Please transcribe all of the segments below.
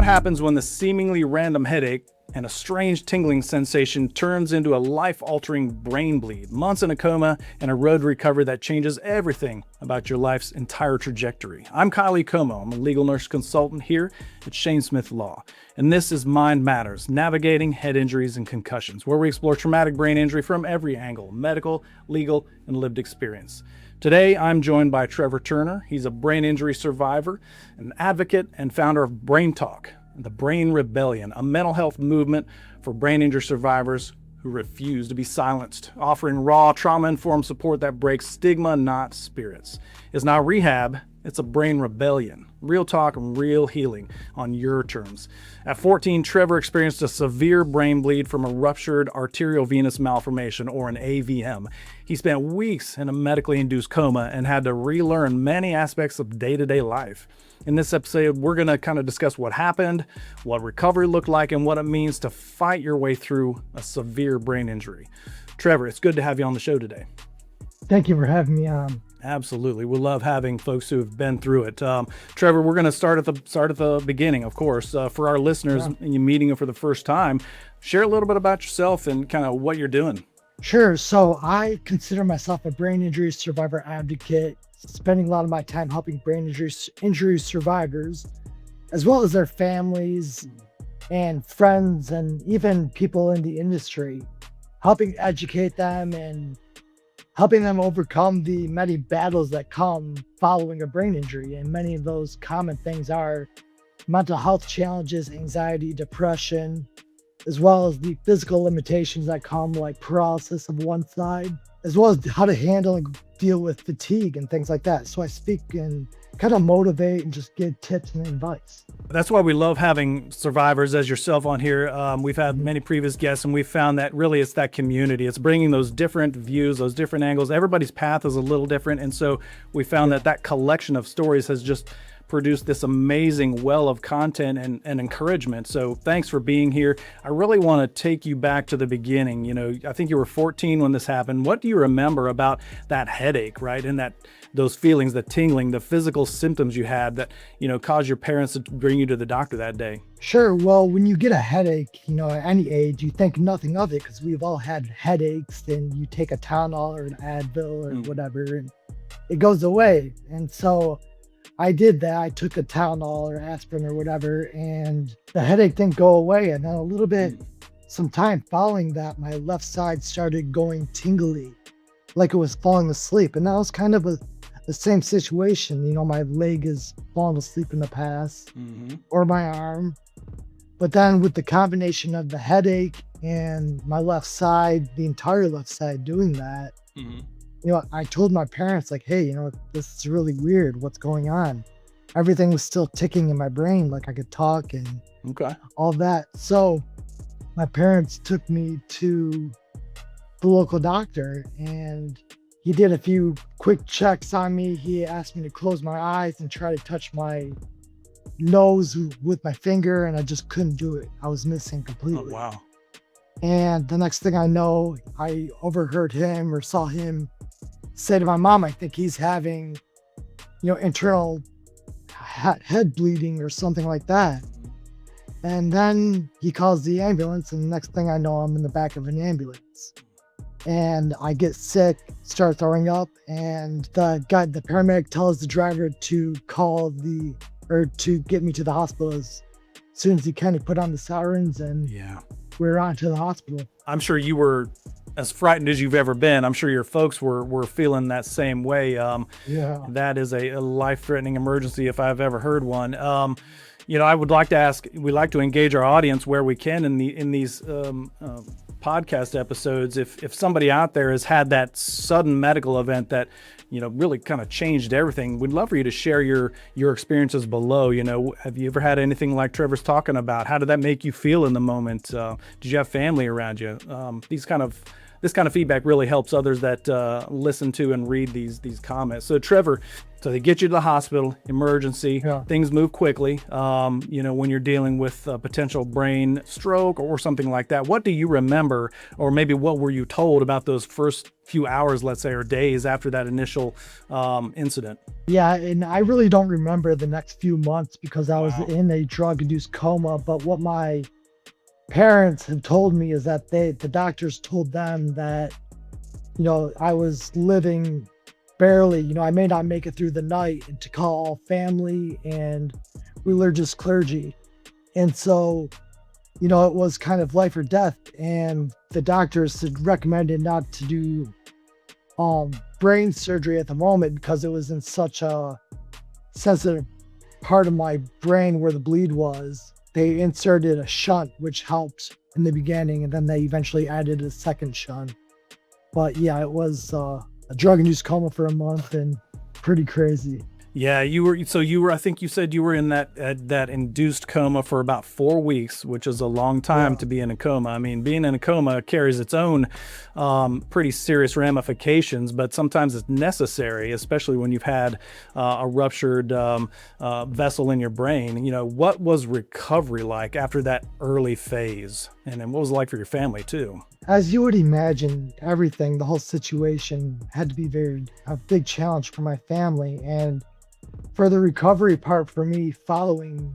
What happens when the seemingly random headache and a strange tingling sensation turns into a life-altering brain bleed, months in a coma, and a road to recovery that changes everything about your life's entire trajectory? I'm Coma. I'm a legal nurse consultant here at Shane Smith Law, and this is Mind Matters, Navigating Head Injuries and Concussions, where we explore traumatic brain injury from every angle: medical, legal, and lived experience. Today, I'm joined by Trevor Turner. He's a brain injury survivor, an advocate, and founder of Brain Talk, the Brain Rebellion, a mental health movement for brain injury survivors who refuse to be silenced, offering raw, trauma-informed support that breaks stigma, not spirits. It's not rehab, it's a brain rebellion. Real talk and real healing on your terms. At 14, Trevor experienced a severe brain bleed from a ruptured arteriovenous malformation, or an AVM. He spent weeks in a medically induced coma and had to relearn many aspects of day-to-day life. In this episode, we're going to kind of discuss what happened, what recovery looked like, and what it means to fight your way through a severe brain injury. Trevor, it's good to have you on the show today. Thank you for having me on. Absolutely. We love having folks who have been through it. Trevor, we're going to start at the beginning, of course. For our listeners, and you meeting them for the first time, share a little bit about yourself and kind of what you're doing. Sure. So I consider myself a brain injury survivor advocate, spending a lot of my time helping brain injury survivors, as well as their families and friends and even people in the industry, helping educate them and helping them overcome the many battles that come following a brain injury. And many of those common things are mental health challenges, anxiety, depression, as well as the physical limitations that come, like paralysis of one side, as well as how to handle and deal with fatigue and things like that. So I speak and kind of motivate and just give tips and advice. That's why we love having survivors as yourself on here. We've had many previous guests, and we've found that really it's that community. It's bringing those different views, those different angles. Everybody's path is a little different. And so we found that collection of stories has just produced this amazing well of content and encouragement. So thanks for being here. I really want to take you back to the beginning. You know, I think you were 14 when this happened. What do you remember about that headache, right? And those feelings, the tingling, the physical symptoms you had that, caused your parents to bring you to the doctor that day? Sure. Well, when you get a headache, at any age, you think nothing of it because we've all had headaches, and you take a Tylenol or an Advil or whatever, and it goes away. And so I did that. I took a Tylenol or aspirin or whatever, and the headache didn't go away. And then a little bit, some time following that, my left side started going tingly, like it was falling asleep. And that was kind of the same situation. My leg is falling asleep in the past, or my arm. But then with the combination of the headache and my left side, the entire left side doing that, I told my parents, like, hey, this is really weird. What's going on? Everything was still ticking in my brain. Like I could talk and all that. So my parents took me to the local doctor, and he did a few quick checks on me. He asked me to close my eyes and try to touch my nose with my finger, and I just couldn't do it. I was missing completely. Oh, wow. And the next thing I know, I overheard him or saw him say to my mom, I think he's having, internal head bleeding or something like that. And then he calls the ambulance, and the next thing I know, I'm in the back of an ambulance. And I get sick, start throwing up, and the paramedic tells the driver to to get me to the hospital as soon as he kind of put on the sirens, and we're on to the hospital. I'm sure you were as frightened as you've ever been. I'm sure your folks were feeling that same way. That is a life-threatening emergency if I've ever heard one. I would like to ask, we like to engage our audience where we can in these podcast episodes. If somebody out there has had that sudden medical event that, really kind of changed everything, we'd love for you to share your experiences below. Have you ever had anything like Trevor's talking about? How did that make you feel in the moment? Did you have family around you? These kind of this kind of feedback really helps others that listen to and read these comments. So Trevor, so they get you to the hospital, emergency, Yeah. things move quickly. When you're dealing with a potential brain stroke or something like that, what do you remember, or maybe what were you told about those first few hours, let's say, or days after that initial incident? Yeah, and I really don't remember the next few months because I was Wow. in a drug-induced coma. But what my parents had told me is that the doctors told them that, I was living barely, I may not make it through the night, and to call family and religious clergy. And so, it was kind of life or death. And the doctors had recommended not to do brain surgery at the moment because it was in such a sensitive part of my brain where the bleed was. They inserted a shunt, which helped in the beginning, and then they eventually added a second shunt. But yeah, it was a drug-induced coma for a month and pretty crazy. Yeah, I think you said you were in that induced coma for about 4 weeks, which is a long time Yeah. to be in a coma. I mean, being in a coma carries its own pretty serious ramifications, but sometimes it's necessary, especially when you've had a ruptured vessel in your brain. What was recovery like after that early phase? And then what was it like for your family too? As you would imagine, the whole situation had to be a big challenge for my family. And for the recovery part for me following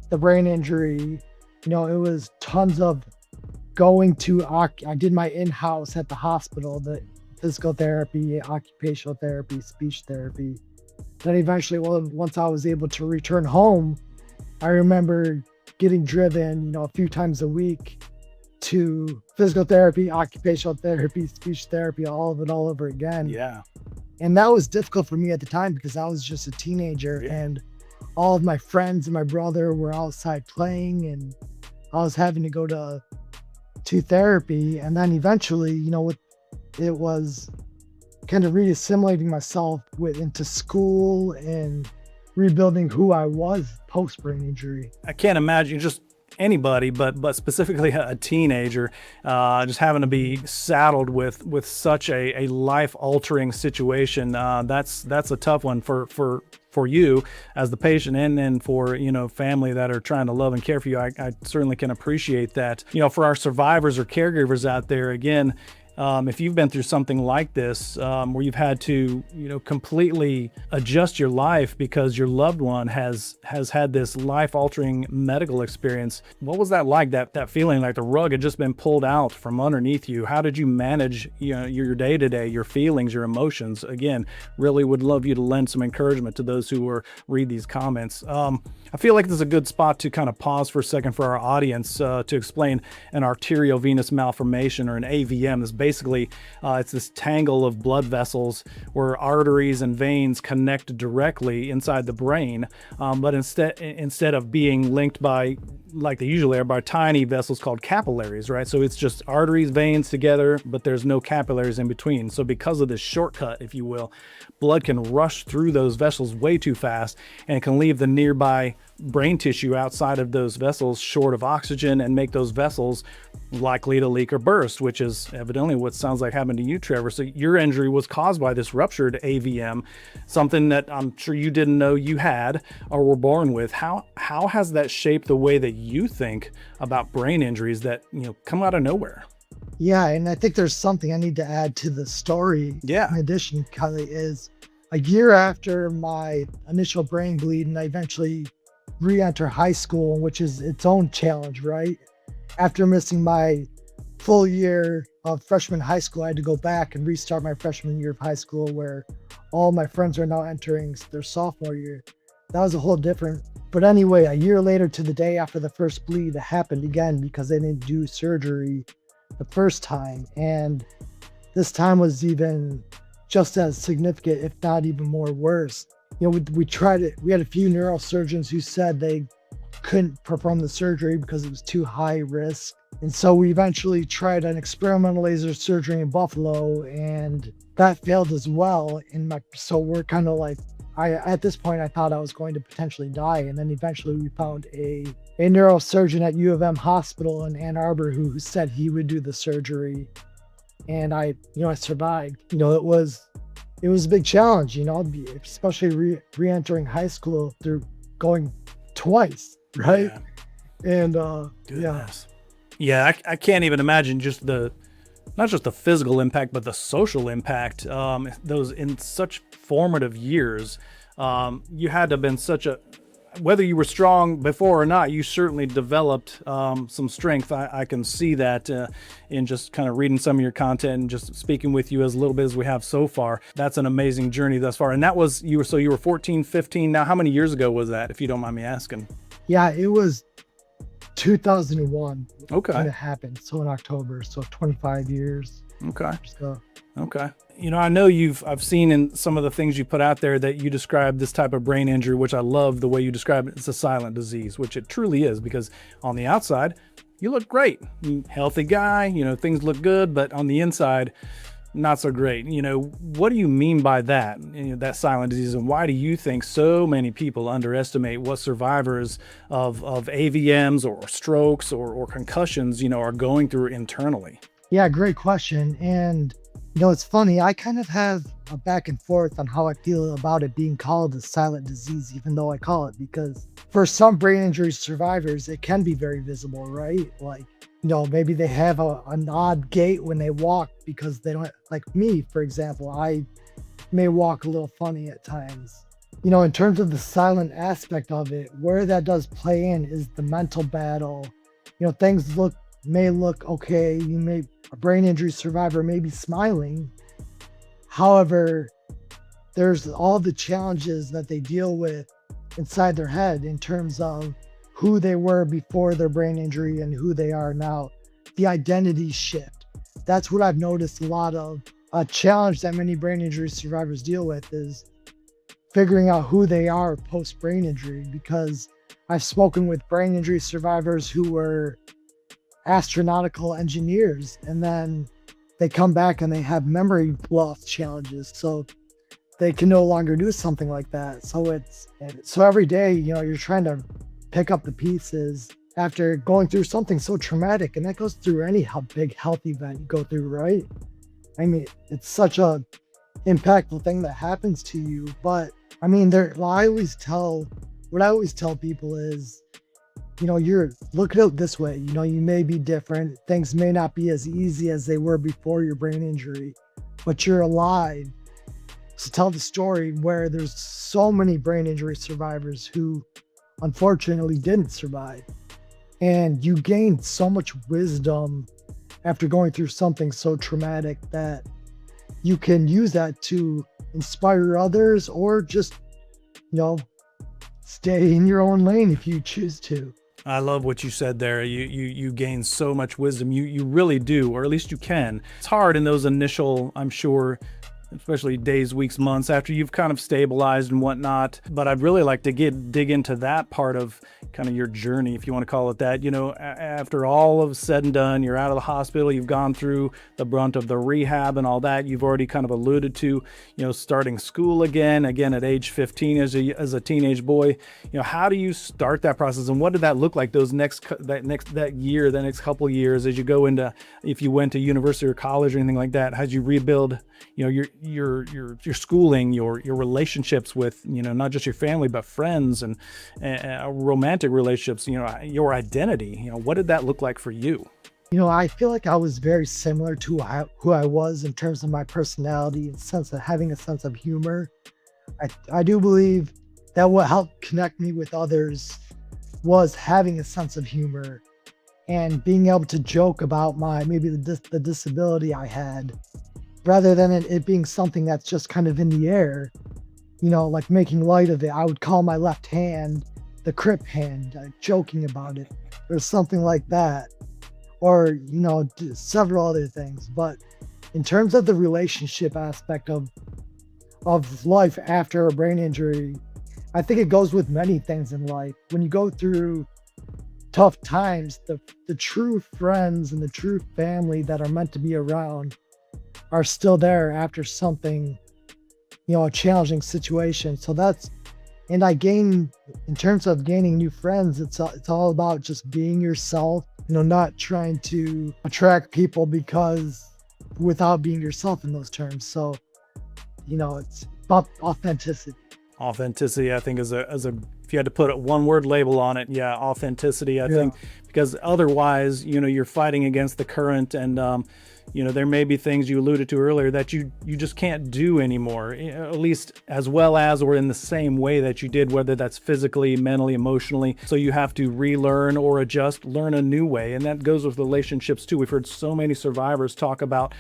the brain injury, it was tons of going to, I did my in-house at the hospital, the physical therapy, occupational therapy, speech therapy. Then eventually, once I was able to return home, I remember getting driven, a few times a week to physical therapy, occupational therapy, speech therapy, all of it all over again. Yeah. And that was difficult for me at the time because I was just a teenager, Yeah. and all of my friends and my brother were outside playing, and I was having to go to therapy. And then eventually, it was kind of reassimilating myself into school and rebuilding who I was post brain injury. I can't imagine just anybody, but specifically a teenager, just having to be saddled with such a life altering situation. That's a tough one for you as the patient, and then for family that are trying to love and care for you. I certainly can appreciate that. For our survivors or caregivers out there, again, if you've been through something like this, where you've had to, completely adjust your life because your loved one has had this life-altering medical experience, what was that like? That feeling like the rug had just been pulled out from underneath you. How did you manage, your day-to-day, your feelings, your emotions? Again, really would love you to lend some encouragement to those who read these comments. I feel like this is a good spot to kind of pause for a second for our audience to explain an arteriovenous malformation, or an AVM. Is basically it's this tangle of blood vessels where arteries and veins connect directly inside the brain, but instead of being linked by, like they usually are, by tiny vessels called capillaries, right? So it's just arteries, veins together, but there's no capillaries in between. So because of this shortcut, if you will, blood can rush through those vessels way too fast, and it can leave the nearby brain tissue outside of those vessels short of oxygen and make those vessels likely to leak or burst, which is evidently what sounds like happened to you, Trevor. So your injury was caused by this ruptured AVM, something that I'm sure you didn't know you had or were born with. How has that shaped the way that you think about brain injuries that come out of nowhere? Yeah, and I think there's something I need to add to the story. Yeah. In addition, Kelly, is a year after my initial brain bleed, and I eventually re-enter high school, which is its own challenge, right? After missing my full year of freshman high school, I had to go back and restart my freshman year of high school, where all my friends are now entering their sophomore year. That was a whole different. But anyway, a year later to the day after the first bleed, it happened again because they didn't do surgery the first time. And this time was even just as significant, if not even more worse. We tried it. We had a few neurosurgeons who said they couldn't perform the surgery because it was too high risk. And so we eventually tried an experimental laser surgery in Buffalo, and that failed as well. So we're kind of like, at this point, I thought I was going to potentially die. And then eventually we found a neurosurgeon at U of M hospital in Ann Arbor who said he would do the surgery. and I survived. It was a big challenge, especially re-entering high school through going twice, right? Yeah. And yeah, Goodness. Yeah, I can't even imagine just not just the physical impact, but the social impact. Those in such formative years, you had to have been whether you were strong before or not, you certainly developed some strength. I can see that in just kind of reading some of your content and just speaking with you as little bit as we have so far. That's an amazing journey thus far. And that was, you were 14, 15. Now, how many years ago was that, if you don't mind me asking? yeah, it was 2001 when Okay. it happened. So in October, so 25 years. Okay. So Okay. I know I've seen in some of the things you put out there that you describe this type of brain injury, which I love the way you describe it. It's a silent disease, which it truly is, because on the outside, you look great. Healthy guy, things look good, but on the inside, not so great. What do you mean by that, that silent disease, and why do you think so many people underestimate what survivors of AVMs or strokes or concussions, are going through internally? yeah, great question. And it's funny. I kind of have a back and forth on how I feel about it being called a silent disease, even though I call it, because for some brain injury survivors, it can be very visible, right? Like, maybe they have an odd gait when they walk because they don't, like me, for example, I may walk a little funny at times. In terms of the silent aspect of it, where that does play in is the mental battle. Things may look okay. A brain injury survivor may be smiling. However, there's all the challenges that they deal with inside their head in terms of who they were before their brain injury and who they are now. The identity shift. That's what I've noticed a lot of. A challenge that many brain injury survivors deal with is figuring out who they are post brain injury, because I've spoken with brain injury survivors who were astronautical engineers, and then they come back and they have memory loss challenges, so they can no longer do something like that. So every day, you're trying to pick up the pieces after going through something so traumatic, and that goes through any big health event you go through, right? I mean, it's such a impactful thing that happens to you. But I mean, what I always tell people is, you're look at it this way. You may be different. Things may not be as easy as they were before your brain injury, but you're alive. So tell the story where there's so many brain injury survivors who unfortunately didn't survive. And you gain so much wisdom after going through something so traumatic that you can use that to inspire others, or just, stay in your own lane if you choose to. I love what you said there. You gain so much wisdom. You really do, or at least you can. It's hard in those initial, I'm sure, especially days, weeks, months after you've kind of stabilized and whatnot. But I'd really like to dig into that part of kind of your journey, if you want to call it that. After all of said and done, you're out of the hospital, you've gone through the brunt of the rehab and all that. You've already kind of alluded to, starting school again at age 15 as a teenage boy. How do you start that process, and what did that look like that next couple of years as you go into, if you went to university or college or anything like that? How'd you rebuild, your schooling, your relationships with, not just your family, but friends and romantic relationships, your identity? What did that look like for you? I feel like I was very similar to who I was in terms of my personality and sense of having a sense of humor. I do believe that what helped connect me with others was having a sense of humor and being able to joke about maybe the disability I had, rather than it being something that's just kind of in the air, like making light of it. I would call my left hand the crip hand, joking about it, or something like that, or, several other things. But in terms of the relationship aspect of life after a brain injury, I think it goes with many things in life. When you go through tough times, the true friends and the true family that are meant to be around are still there after something, a challenging situation. And in terms of gaining new friends, it's all about just being yourself, not trying to attract people because without being yourself in those terms. So, it's about authenticity. Authenticity, I think, is a if you had to put a one word label on it, yeah, authenticity. I think because otherwise, you're fighting against the current, and there may be things you alluded to earlier that you just can't do anymore, at least as well as or in the same way that you did, whether that's physically, mentally, emotionally. So you have to relearn or adjust, learn a new way, and that goes with relationships too. We've heard so many survivors talk about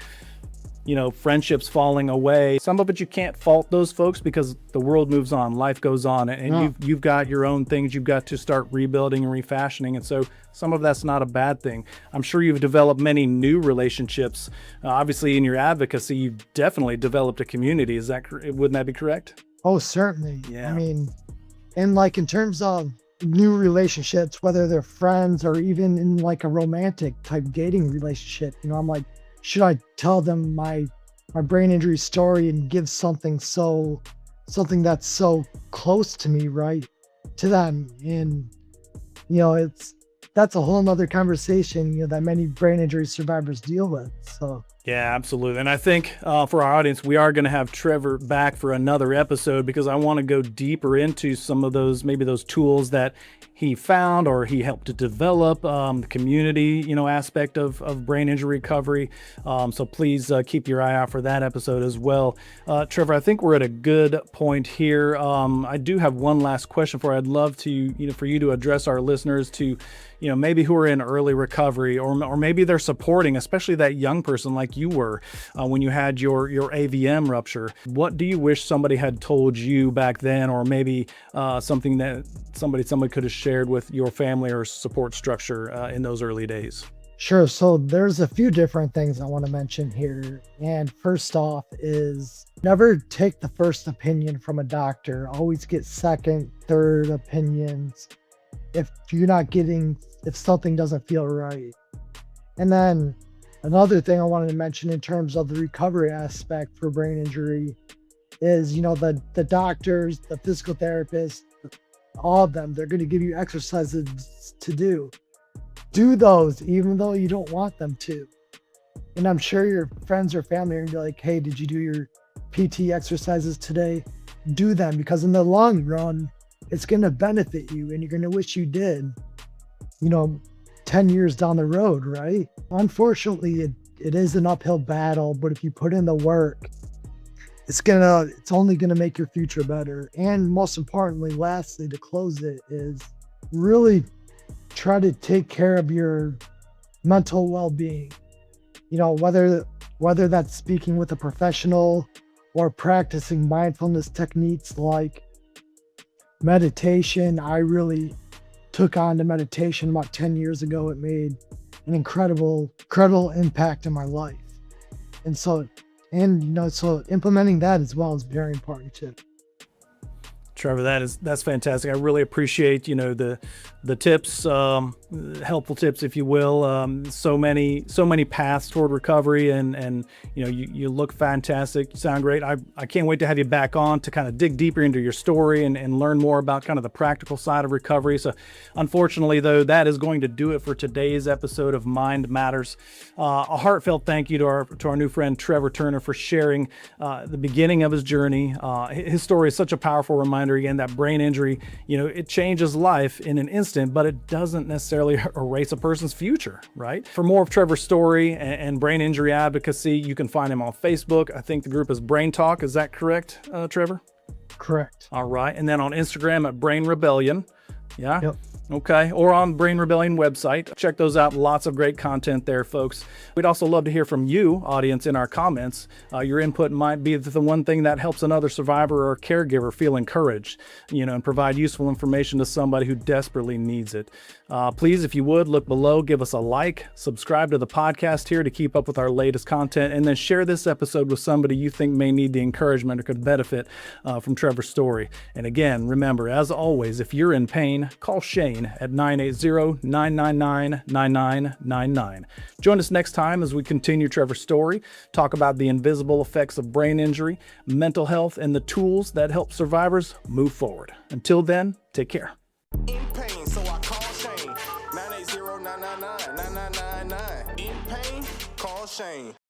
friendships falling away. Some of it you can't fault those folks because the world moves on, life goes on, and you've got your own things you've got to start rebuilding and refashioning. And so some of that's not a bad thing. I'm sure you've developed many new relationships. Obviously, in your advocacy, you've definitely developed a community. Wouldn't that be correct? Oh, certainly. Yeah. I mean, and like in terms of new relationships, whether they're friends or even in like a romantic type dating relationship, I'm like, should I tell them my brain injury story and give something that's so close to me, right, to them? And that's a whole nother conversation, that many brain injury survivors deal with. So yeah, absolutely. And I think for our audience, we are going to have Trevor back for another episode because I want to go deeper into some of maybe those tools that he found or he helped to develop, the community, aspect of brain injury recovery. So please keep your eye out for that episode as well. Trevor, I think we're at a good point here. I do have one last question for you. I'd love to, for you to address our listeners to, maybe who are in early recovery or maybe they're supporting, especially that young person like you were when you had your AVM rupture. What do you wish somebody had told you back then, or maybe something that somebody could have shared with your family or support structure in those early days? Sure. So there's a few different things I want to mention here. And first off is never take the first opinion from a doctor. Always get second, third opinions if something doesn't feel right. And then another thing I wanted to mention in terms of the recovery aspect for brain injury is, the doctors, the physical therapists, all of them, they're going to give you exercises to do. Do those even though you don't want them to. And I'm sure your friends or family are going to be like, hey, did you do your PT exercises today? Do them, because in the long run, it's going to benefit you and you're going to wish you did, 10 years down the road, right? Unfortunately, it is an uphill battle, but if you put in the work, it's only going to make your future better. And most importantly, lastly, to close it, is really try to take care of your mental well-being. Whether that's speaking with a professional or practicing mindfulness techniques like meditation. I really took on to meditation about 10 years ago. It made an incredible impact in my life. And so implementing that as well is very important too. Trevor, that's fantastic. I really appreciate, the tips, helpful tips, if you will. So many paths toward recovery, and you look fantastic. You sound great. I can't wait to have you back on to kind of dig deeper into your story and learn more about kind of the practical side of recovery. So unfortunately, though, that is going to do it for today's episode of Mind Matters. A heartfelt thank you to our new friend Trevor Turner for sharing the beginning of his journey. His story is such a powerful reminder, again, that brain injury, it changes life in an instant, but it doesn't necessarily erase a person's future, right? For more of Trevor's story and brain injury advocacy, you can find him on Facebook. I think the group is Brain Talk. Is that correct, Trevor? Correct. All right. And then on Instagram at Brain Rebellion. Yeah. Yep. Okay. Or on Brain Rebellion website. Check those out. Lots of great content there, folks. We'd also love to hear from you, audience, in our comments. Your input might be the one thing that helps another survivor or caregiver feel encouraged, and provide useful information to somebody who desperately needs it. Please, if you would, look below, give us a like, subscribe to the podcast here to keep up with our latest content, and then share this episode with somebody you think may need the encouragement or could benefit from Trevor's story. And again, remember, as always, if you're in pain, call Shane at 980-999-9999. Join us next time as we continue Trevor's story, talk about the invisible effects of brain injury, mental health, and the tools that help survivors move forward. Until then, take care. In pain, so I call Shane. 980-999-9999. In pain, call Shane.